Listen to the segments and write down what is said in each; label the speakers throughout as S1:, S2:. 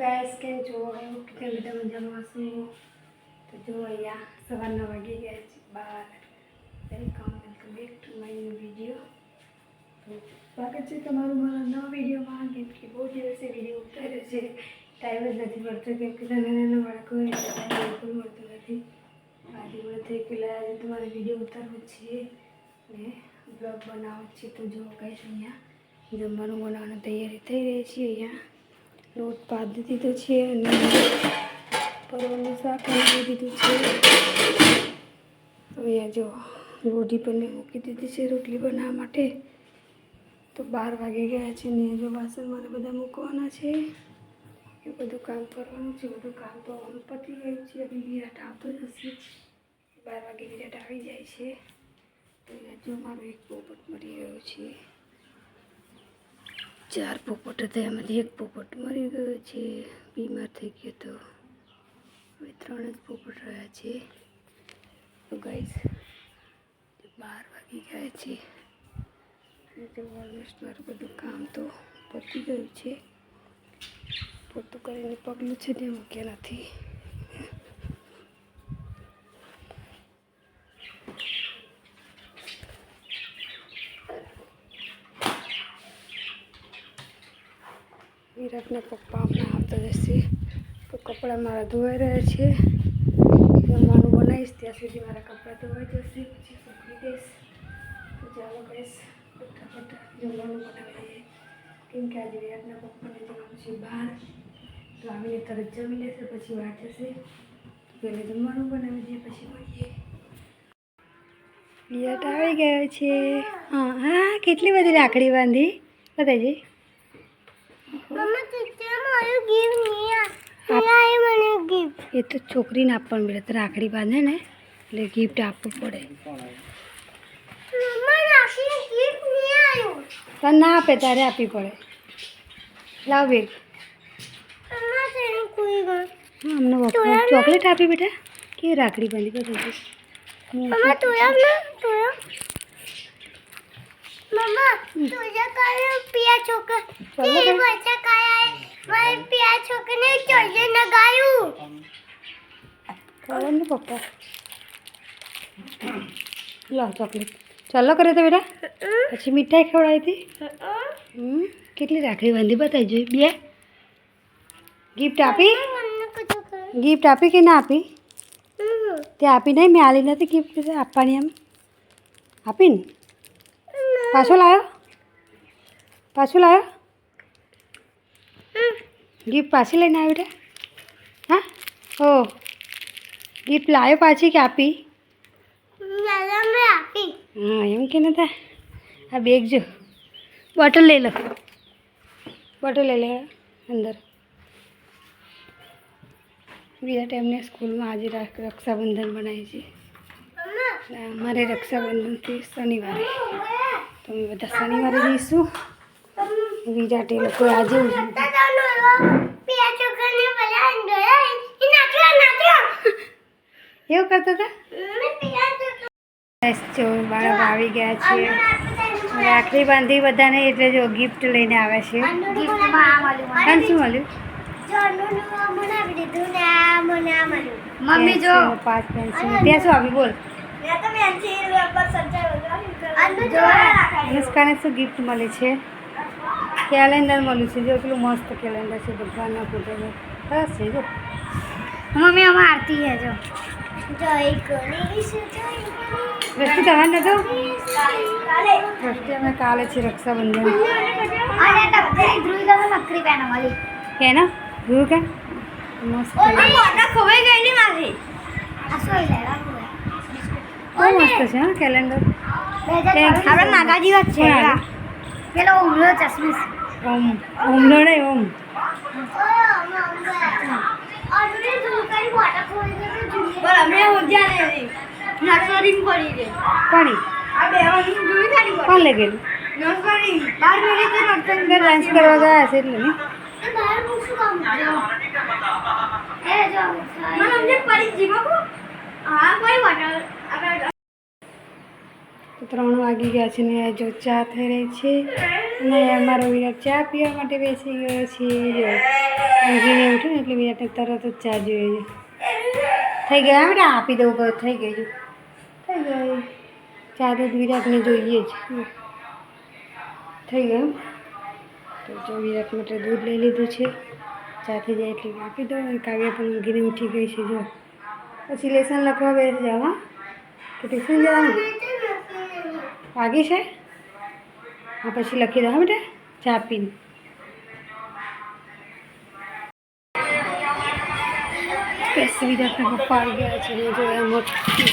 S1: Guys કેમ છો? એવું કે બધા મજામાં હશો. તો જો અહીંયા સવારના વાગી ગયા છે 12. Welcome back to my new video. તો સ્વાગત છે તમારું મારા નવા વિડીયોમાં. કેમ કે બહુ દિવસે વિડીયો ઉતાર્યો છે, ટાઈમ જ નથી મળતો કેમ કે નાના નાના બાળકો બિલકુલ મળતું નથી. આજે મને થઈ પેલા આજે તમારે વિડીયો ઉતારવો છે ને બ્લોગ બનાવવો છે. તો જો ગાઈસ અહીંયા જમવાનું બનાવવાની તૈયારી થઈ રહી છે. અહીંયા લોટ પાડી દીધો છે અને પરવળનું શાક બનાવી દીધું છે. અહીંયા જો રોટી પણ મેં મૂકી દીધી છે રોટલી બનાવવા માટે. તો 12 વાગી ગયા છે ને જો વાસણ મારે બધા મૂકવાના છે, એ બધું કામ કરવાનું છે. બધું કામ તો પતી ગયું છે. હવે વિરાટ આવતો જ હશે, 12 વાગે વિરાટ આવી જાય છે. તો અહીંયા જો મારો એક પોપટ મરી ગયો છે. 4 પોપટ હતા, એમાંથી એક પોપટ મરી ગયો છે, બીમાર થઈ ગયો તો. હવે 3 જ પોપટ રહ્યા છે. તો ગાઈસ 12 વાગી ગયા છે અને જો ઓલમોસ્ટ મારું બધું કામ તો પતી ગયું છે. પોતું કરીને પગલું છે તે મૂક્યા નથી. વિરાટના પપ્પા હમણાં આવતા જશે. તો કપડાં મારા ધોવાઈ રહ્યા છે. જમવાનું બનાવીશ ત્યાં સુધી મારા કપડાં ધોવાઈ જશે, પછી સૂકવી દઈશ. તો ચાલો ગઈશ ફટાફટ જમવાનું બનાવી દઈએ કેમ કે આજે વિરાટના પપ્પાને જવાનું છે બહાર. તો આવીને તરત જમી લેશે, પછી વાર જશે. તો પહેલાં જમવાનું બનાવી દઈએ પછી મળીએ. વિરાટ આવી ગયો છે. હા હા, કેટલી બધી રાખડી બાંધી બતાવી. એ તો છોકરીને આપવાનું બેટા, તો રાખડી બાંધે ને એટલે ગિફ્ટ આપવું પડે. પણ ના આપે તારે આપવી પડે. લાવ બેગ. અમને ચોકલેટ આપી બેટા. કેવી રાખડી બાંધી બતાવી. પપ્પા લો ચોકલેટ ચાલો કરે તો બેટા. પછી મીઠાઈ ખવડાવી હતી. કેટલી રાખડી બાંધી બતાવી જોઈ. 2 ગિફ્ટ આપી. ગિફ્ટ આપી કે ના આપી? તે આપી નહીં, મેં આલી નથી ગિફ્ટ આપવાની. એમ આપીને પાછો લાવ્યો. ગિફ્ટ પાછી લઈને આવ્યો બેટા. હા ઓ ગિફ્ટ લાવ્યો પાછી કે આપી? હા એમ કે નતા. આ બેગ જો, બોટલ લઈ લો, બોટલ લઈ લે અંદર. વિરાટ એમને સ્કૂલમાં આજે રક્ષાબંધન બનાવી છે. અમારે રક્ષાબંધનથી શનિવારે, તો અમે બધા શનિવારે જઈશું. વિરાટ એ લોકો આજે એવું કરતા હતા. બાળકો આવી ગયા છે, રાખડી બાંધી બધાને, એટલે જો ગિફ્ટ લઈને આવે છે. શું મળ્યું? મમ્મી જો 5 પેન્સિલ. ત્યાં શું આવી બોલ. અનુષ્કાને શું ગિફ્ટ મળે છે? કેલેન્ડર મળ્યું છે. જો પેલું મસ્ત કેલેન્ડર છે, ભગવાનના ફોટોનું સરસ છે. જો મમ્મી આમાં આરતી છે. જો રસ્તી તમારે નતો. રસ્તી અમે કાલે છે રક્ષાબંધન. કેના ધ્રુવ કે મસ્ત મસ્ત છે. હા કેલેન્ડર આપણે નાગાજી વાત છે. પેલો ઉમલો ચશ્મીસ. ઓમલો નહીં ઓમ. કોણ લઈ ગયેલું? ડાન્સ કરવા ગયા છે એટલે નહીં. 3 વાગી ગયા છે ને જો ચા થઈ રહી છે. નહીં અમારો વિરાટ ચા પીવા માટે બેસી ગયો છે. જો ઊંઘીને ઉઠ્યો ને એટલે વિરાટને તરત જ ચા જોઈએ છે. થઈ ગયા બેટા આપી દઉં બસ થઈ ગઈ જો થઈ ગઈ ચા દૂધ વિરાટને જોઈએ જ થઈ ગયું. તો જો વિરાટ માટે દૂધ લઈ લીધું છે. ચા થઈ જાય એટલે આપી દો. કાવ્યા પણ ઊંઘીને ઉઠી ગઈ છે. જો પછી લેસન લખવા બેસી જાવ. હા તો ટ્યુશન જવાનું વાગી છે. હા પછી લખી દો. હા બેટા ચા પીને વિરાટના પપ્પા આવી ગયા છે. જો એ મોટી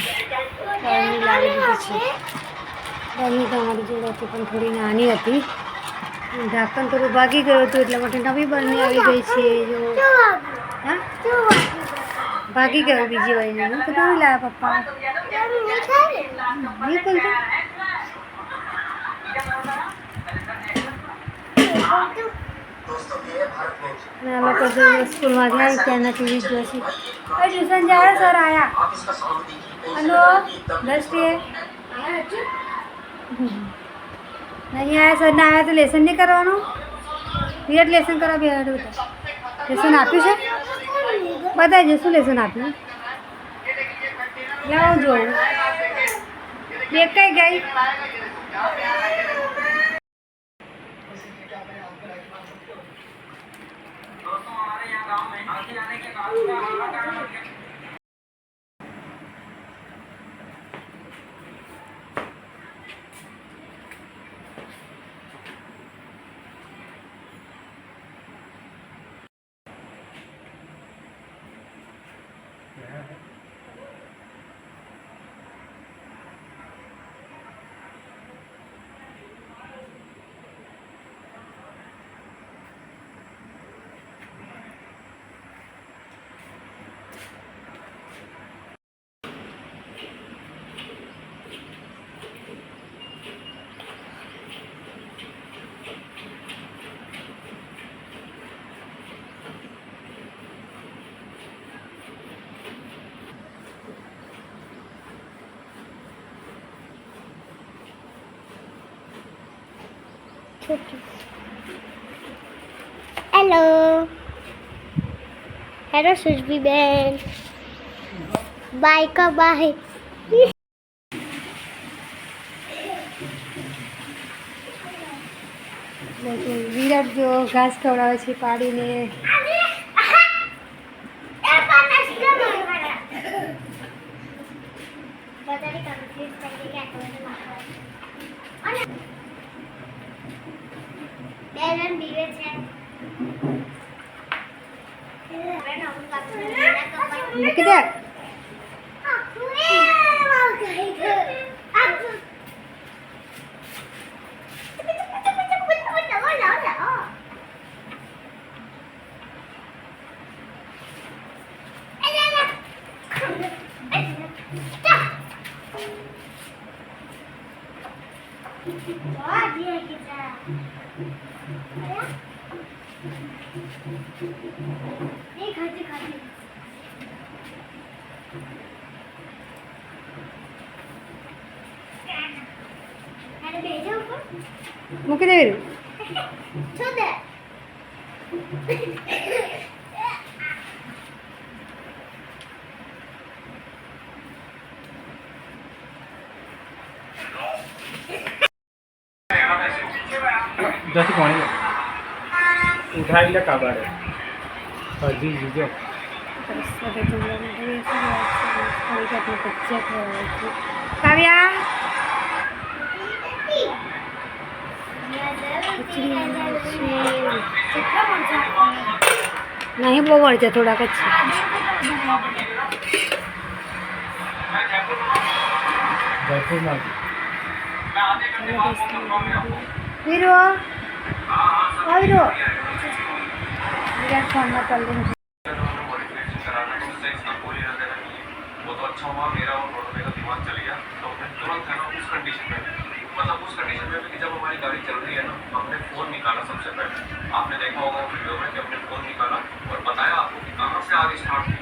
S1: બરણી લાવી દીધી છે. બરણી તો અમારી જોડે હતી પણ થોડી નાની હતી. ઢાંકણ થોડું ભાગી ગયું હતું એટલા માટે નવી બરણી આવી ગઈ છે. જો હા ભાગી ગયો બીજી વારીનું તો નવી લાવ્યા પપ્પા નહીં બોલતો. આ લોકો સ્કૂલમાંથી આવી ત્યાંના ટીવી જોશે. ટ્યુશન જાય સર આયા હલો દ્રષ્ટિએ નહીં આયા સર ના આવ્યા તો લેસન નહીં કરવાનું. વિરાટ લેસન કરવા બે બેટા લેસન આપ્યું છે બતાવી શું લેસન આપ્યું લાવો જોઉં બે કઈ ગઈ.
S2: હેલો હેલો સુજબી બેન બાય કા બાય.
S1: વિરાટ જો ઘાસ ખવડાવે છે પાડીને. મૂકી દે. મૂકી દે વીરુ.
S3: जैसे पानी उठा लिया काबारे हजी जीजो
S1: કાવ્યા નહીં બહુ વળશે થોડાક જ છે.
S3: जयपुर में
S1: વીરો વીરો વિરાટ ફોનમાં પલ્લી
S4: वो तो अच्छा हुआ मेरा और रोडवे का दिमाग चल गया तो हमने तुरंत है ना उस कंडीशन में मतलब उस कंडीशन में भी कि जब हमारी गाड़ी चल रही है ना हमने फोन निकाला सबसे पहले आपने देखा होगा वीडियो में कि हमने फोन निकाला और बताया आपको कि कहाँ से आगे स्टार्ट